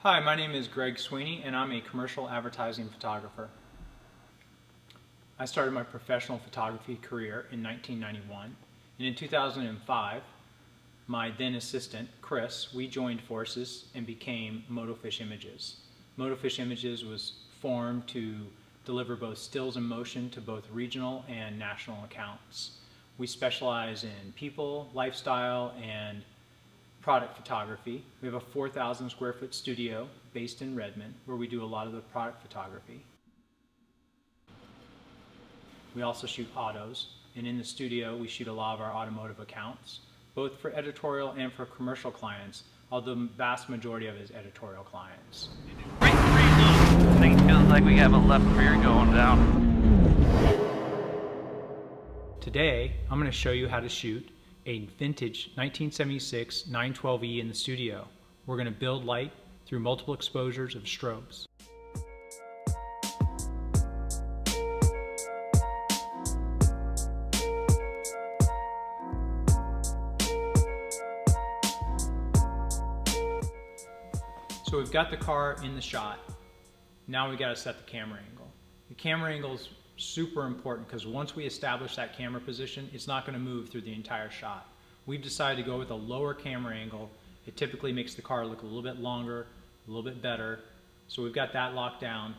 Hi, my name is Greg Sweeney and I'm a commercial advertising photographer. I started my professional photography career in 1991, and in 2005 my then assistant Chris, we joined forces and became Motofish Images. Motofish Images was formed to deliver both stills and motion to both regional and national accounts. We specialize in people, lifestyle, and product photography. We have a 4,000 square foot studio based in Redmond where we do a lot of the product photography. We also shoot autos, and in the studio we shoot a lot of our automotive accounts, both for editorial and for commercial clients, although the vast majority of it is editorial clients. Right three low. Thing feels like we have a left rear going down. Today I'm going to show you how to shoot a vintage 1976 912E in the studio. We're going to build light through multiple exposures of strobes. So we've got the car in the shot. Now we got to set the camera angle. The camera angle is super important because once we establish that camera position, it's not going to move through the entire shot. We've decided to go with a lower camera angle. It typically makes the car look a little bit longer, a little bit better. So we've got that locked down.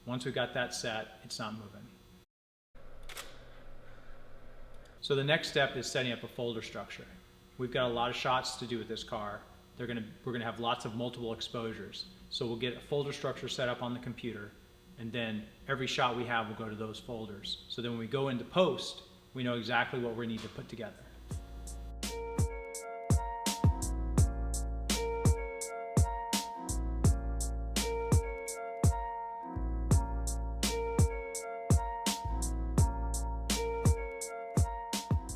Once we've got that set, it's not moving. So the next step is setting up a folder structure. We've got a lot of shots to do with this car. We're going to have lots of multiple exposures. So we'll get a folder structure set up on the computer, and then every shot we have will go to those folders. So then when we go into post, we know exactly what we need to put together.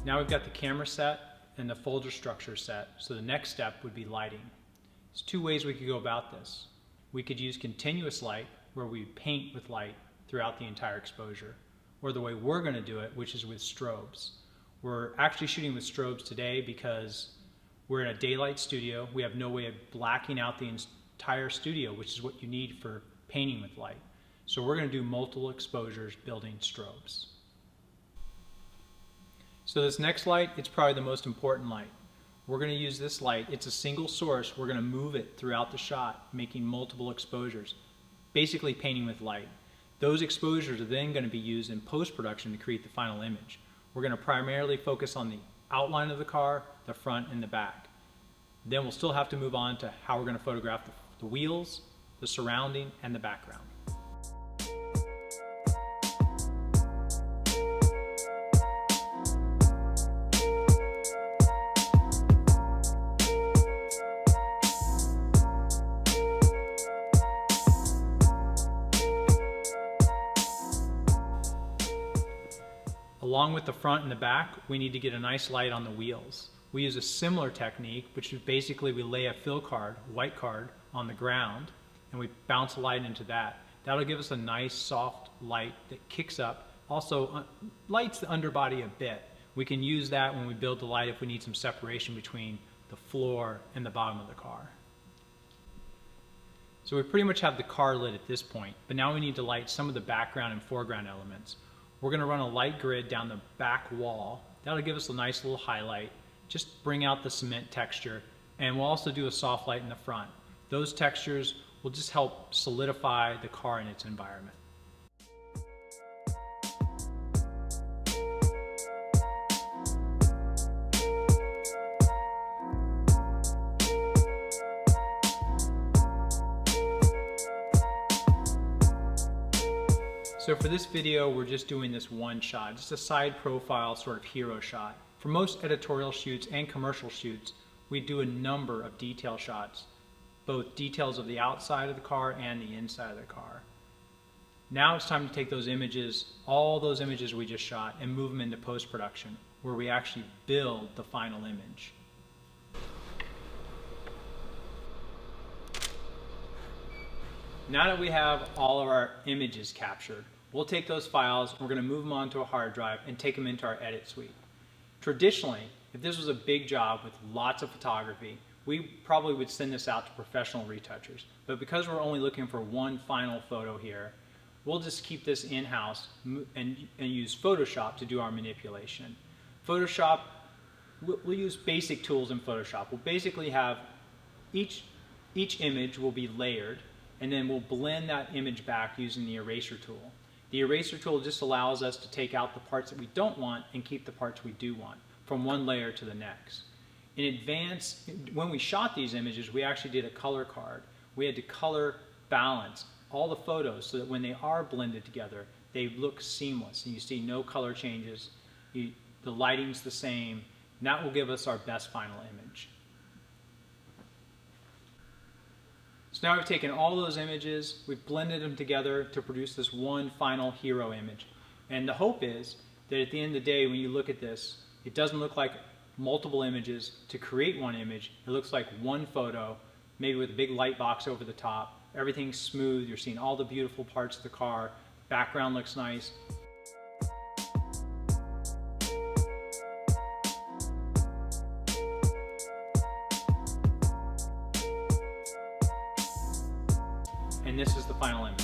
Now we've got the camera set and the folder structure set, so the next step would be lighting. There's two ways we could go about this. We could use continuous light, where we paint with light throughout the entire exposure, or the way we're going to do it, which is with strobes. We're actually shooting with strobes today because we're in a daylight studio. We have no way of blacking out the entire studio, which is what you need for painting with light. So we're going to do multiple exposures building strobes. So this next light, it's probably the most important light. We're going to use this light. It's a single source. We're going to move it throughout the shot, making multiple exposures, basically painting with light. Those exposures are then going to be used in post-production to create the final image. We're going to primarily focus on the outline of the car, the front and the back. Then we'll still have to move on to how we're going to photograph the wheels, the surrounding, and the background. Along with the front and the back, we need to get a nice light on the wheels. We use a similar technique, which is basically we lay a fill card, white card, on the ground, and we bounce a light into that. That'll give us a nice soft light that kicks up, also lights the underbody a bit. We can use that when we build the light if we need some separation between the floor and the bottom of the car. So we pretty much have the car lit at this point, but now we need to light some of the background and foreground elements. We're going to run a light grid down the back wall. That'll give us a nice little highlight, just bring out the cement texture, and we'll also do a soft light in the front. Those textures will just help solidify the car in its environment. So for this video, we're just doing this one shot, just a side profile sort of hero shot. For most editorial shoots and commercial shoots, we do a number of detail shots, both details of the outside of the car and the inside of the car. Now it's time to take those images, all those images we just shot, and move them into post-production, where we actually build the final image. Now that we have all of our images captured, we'll take those files, we're going to move them onto a hard drive and take them into our edit suite. Traditionally, if this was a big job with lots of photography, we probably would send this out to professional retouchers. But because we're only looking for one final photo here, we'll just keep this in-house and use Photoshop to do our manipulation. Photoshop, we'll use basic tools in Photoshop. We'll basically have each image will be layered, and then we'll blend that image back using the eraser tool. The eraser tool just allows us to take out the parts that we don't want and keep the parts we do want from one layer to the next. In advance, when we shot these images, we actually did a color card. We had to color balance all the photos so that when they are blended together, they look seamless and you see no color changes. The lighting's the same, and that will give us our best final image. So now we've taken all those images, we've blended them together to produce this one final hero image. And the hope is that at the end of the day, when you look at this, it doesn't look like multiple images to create one image. It looks like one photo, maybe with a big light box over the top. Everything's smooth, you're seeing all the beautiful parts of the car, background looks nice. And this is the final image.